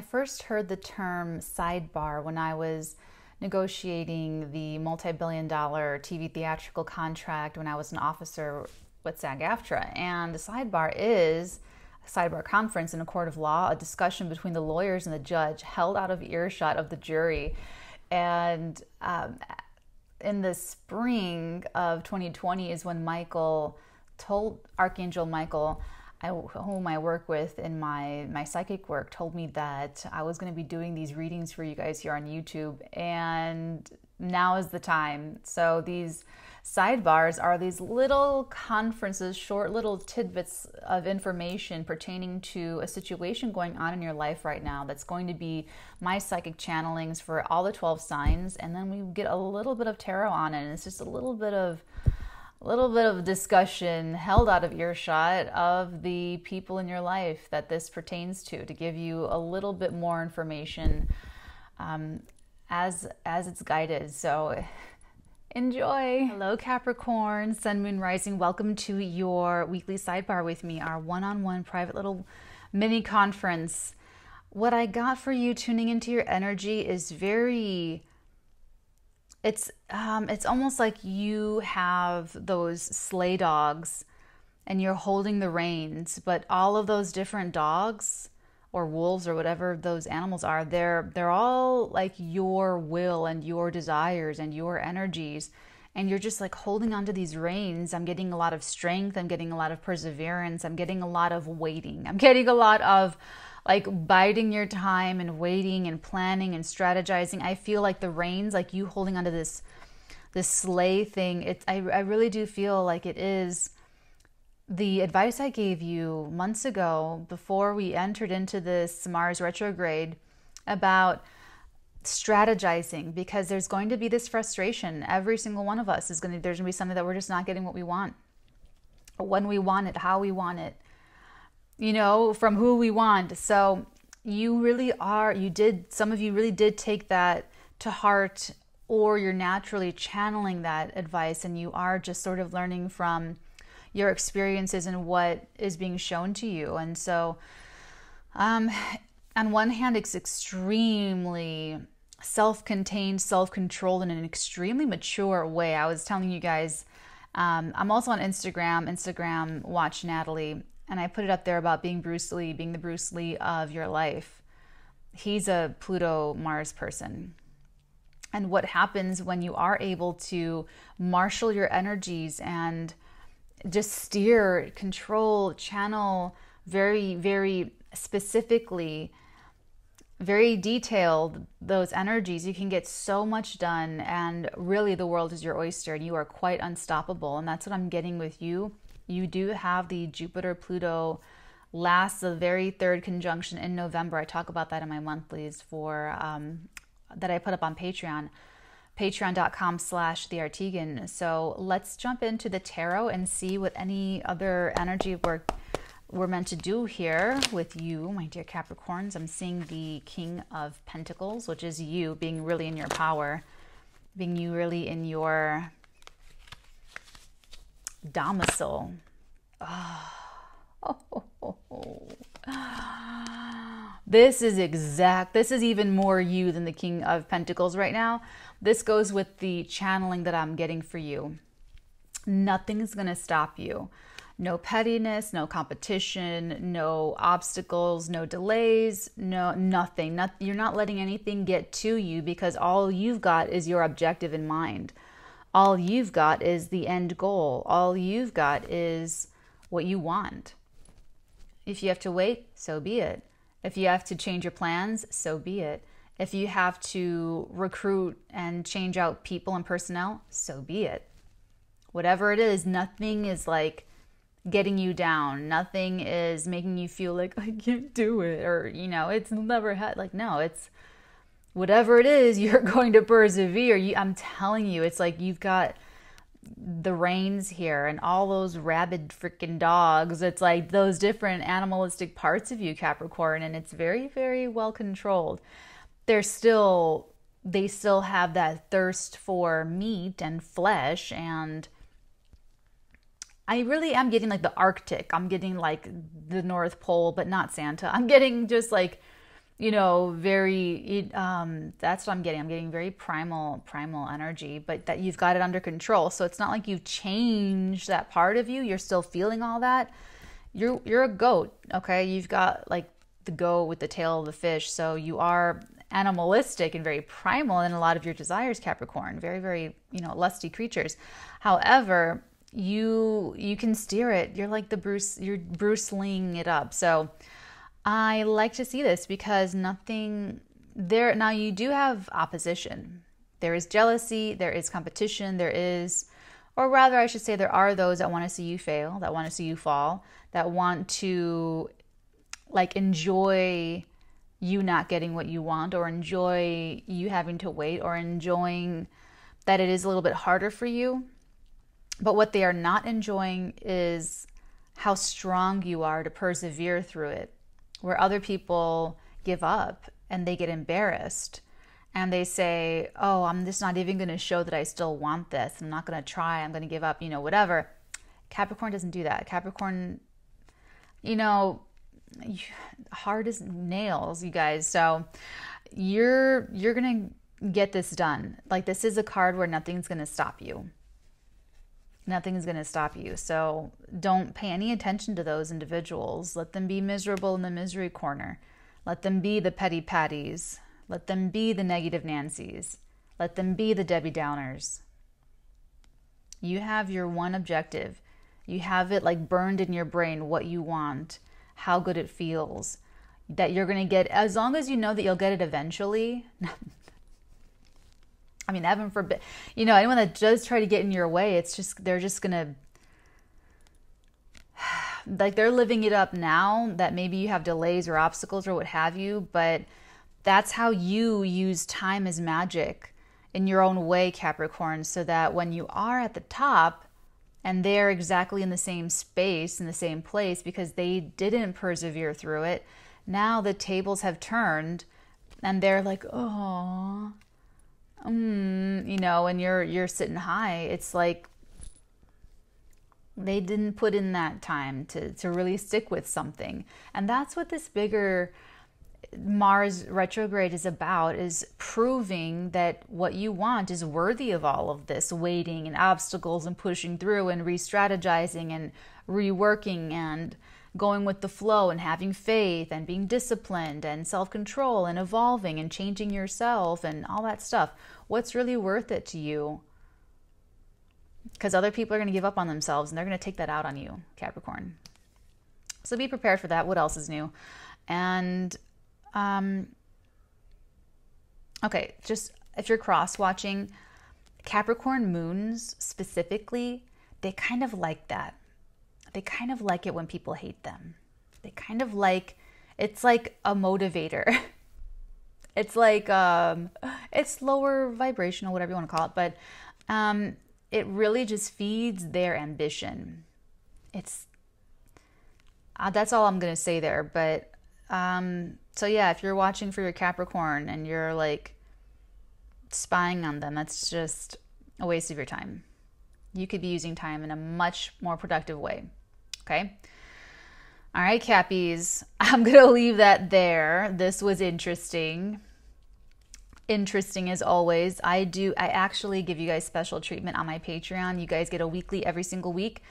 first heard the term sidebar when I was negotiating the multi-billion-dollar TV theatrical contract when I was an officer with SAG-AFTRA. And the sidebar is a sidebar conference in a court of law, a discussion between the lawyers and the judge held out of earshot of the jury. And in the spring of 2020 is when Michael told Archangel Michael, whom I work with in my psychic work, told me that I was going to be doing these readings for you guys here on YouTube, and now is the time. So these sidebars are these little conferences, short little tidbits of information pertaining to a situation going on in your life right now that's going to be my psychic channelings for all the 12 signs, and then we get a little bit of tarot on it, and it's just a little bit of discussion held out of earshot of the people in your life that this pertains to give you a little bit more information as it's guided. So enjoy. Hello Capricorn, Sun, Moon, Rising. Welcome to your weekly sidebar with me, our one-on-one private little mini conference. What I got for you tuning into your energy is it's almost like you have those sleigh dogs and you're holding the reins, but all of those different dogs or wolves or whatever those animals are, they're all like your will and your desires and your energies, and you're just like holding onto these reins. I'm getting a lot of strength, I'm getting a lot of perseverance, I'm getting a lot of waiting, I'm getting a lot of like biding your time and waiting and planning and strategizing. I feel like the reins, like you holding onto this sleigh thing, I really do feel like it is the advice I gave you months ago before we entered into this Mars retrograde about strategizing, because there's going to be this frustration. Every single one of us there's going to be something that we're just not getting what we want, when we want it, how we want it, from who we want. So you really are, some of you really did take that to heart, or you're naturally channeling that advice and you are just sort of learning from your experiences and what is being shown to you. And so on one hand, it's extremely self-contained, self-controlled in an extremely mature way. I was telling you guys, I'm also on Instagram, watch Natalee. And I put it up there about being Bruce Lee, being the Bruce Lee of your life. He's a Pluto Mars person. And what happens when you are able to marshal your energies and just steer, control, channel very, very specifically, very detailed those energies, you can get so much done, and really the world is your oyster and you are quite unstoppable. And that's what I'm getting with you. You do have the Jupiter-Pluto the very third conjunction in November. I talk about that in my monthlies that I put up on Patreon, patreon.com/theartigan. So let's jump into the tarot and see what any other energy we're meant to do here with you, my dear Capricorns. I'm seeing the King of Pentacles, which is you being really in your power, being you really in your domicile. This is even more you than the King of Pentacles right now. This goes with the channeling that I'm getting for you. Nothing is going to stop you. No pettiness, no competition, no obstacles, no delays, nothing. You're not letting anything get to you, because all you've got is your objective in mind. All you've got is the end goal. All you've got is what you want. If you have to wait, so be it. If you have to change your plans, so be it. If you have to recruit and change out people and personnel, so be it. Whatever it is, nothing is like getting you down. Nothing is making you feel like I can't do it, or it's never had no, it's whatever it is, you're going to persevere. I'm telling you, it's like you've got the reins here and all those rabid freaking dogs. It's like those different animalistic parts of you, Capricorn, and it's very, very well controlled. They still have that thirst for meat and flesh, and I really am getting like the Arctic. I'm getting like the North Pole, but not Santa. I'm getting just like that's what I'm getting. I'm getting very primal energy, but that you've got it under control. So it's not like you've changed that part of you. You're still feeling all that. You're a goat, okay? You've got like the goat with the tail of the fish. So you are animalistic and very primal in a lot of your desires, Capricorn. Very, very, lusty creatures. However, you can steer it. You're like you're Bruce-ling it up. So I like to see this because nothing there. Now you do have opposition. There is jealousy, there is competition, or rather I should say there are those that want to see you fail, that want to see you fall, that want to like enjoy you not getting what you want, or enjoy you having to wait, or enjoying that it is a little bit harder for you. But what they are not enjoying is how strong you are to persevere through it, where other people give up and they get embarrassed and they say, oh, I'm just not even going to show that I still want this. I'm not going to try. I'm going to give up, whatever. Capricorn doesn't do that. Capricorn, hard as nails, you guys. So you're going to get this done. Like, this is a card where nothing's going to stop you. Nothing is going to stop you. So don't pay any attention to those individuals. Let them be miserable in the misery corner. Let them be the petty patties. Let them be the negative Nancys. Let them be the Debbie Downers. You have your one objective. You have it like burned in your brain, what you want, how good it feels, that you're going to get, as long as you know that you'll get it eventually. I mean, heaven forbid, anyone that does try to get in your way, they're just going to, like, they're living it up now that maybe you have delays or obstacles or what have you, but that's how you use time as magic in your own way, Capricorn, so that when you are at the top and they're exactly in the same space, in the same place, because they didn't persevere through it, now the tables have turned and they're like, oh, and you're sitting high. It's like they didn't put in that time to really stick with something. And that's what this bigger Mars retrograde is about, is proving that what you want is worthy of all of this waiting and obstacles and pushing through and re-strategizing and reworking and going with the flow and having faith and being disciplined and self-control and evolving and changing yourself and all that stuff. What's really worth it to you? Because other people are going to give up on themselves and they're going to take that out on you, Capricorn. So be prepared for that. What else is new? And okay, just if you're cross-watching, Capricorn moons specifically, they kind of like that. They kind of like it when people hate them. They kind of like, it's like a motivator. It's like, it's lower vibrational, whatever you want to call it, but it really just feeds their ambition. It's, that's all I'm going to say there. But, so yeah, if you're watching for your Capricorn and you're like spying on them, that's just a waste of your time. You could be using time in a much more productive way. Okay. All right, Cappies. I'm going to leave that there. This was interesting. Interesting as always. I actually give you guys special treatment on my Patreon. You guys get a weekly every single week,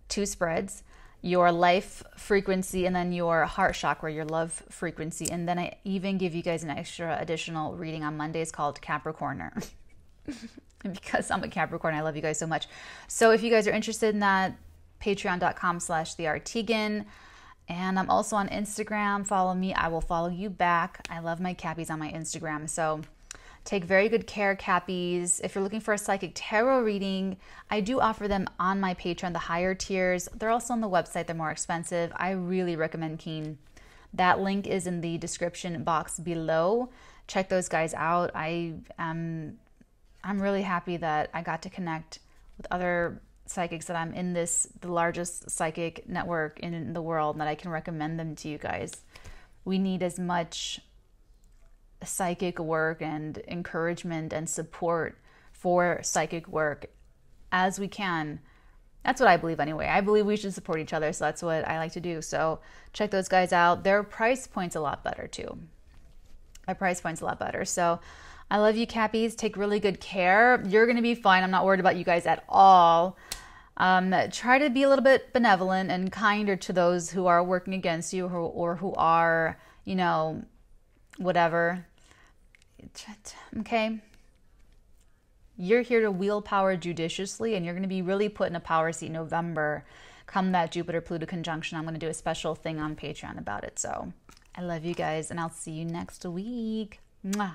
2 spreads, your life frequency and then your heart chakra, your love frequency. And then I even give you guys an extra additional reading on Mondays called Capricorner. Because I'm a Capricorn, I love you guys so much. So if you guys are interested in that, patreon.com/theartigan. And I'm also on Instagram. Follow me. I will follow you back. I love my Cappies on my Instagram. So take very good care, Cappies. If you're looking for a psychic tarot reading, I do offer them on my Patreon, the higher tiers. They're also on the website. They're more expensive. I really recommend Keen. That link is in the description box below. Check those guys out. I'm really happy that I got to connect with other psychics, that I'm in the largest psychic network in the world, and that I can recommend them to you guys. We need as much psychic work and encouragement and support for psychic work as we can. That's what I believe anyway. I believe we should support each other, so that's what I like to do. So check those guys out. Their price point's a lot better too. My price point's a lot better. So I love you, Cappies. Take really good care. You're going to be fine. I'm not worried about you guys at all. Try to be a little bit benevolent and kinder to those who are working against you or who are, you know, whatever. Okay? You're here to wield power judiciously, and you're going to be really put in a power seat in November. Come that Jupiter-Pluto conjunction, I'm going to do a special thing on Patreon about it. So I love you guys, and I'll see you next week. Mwah.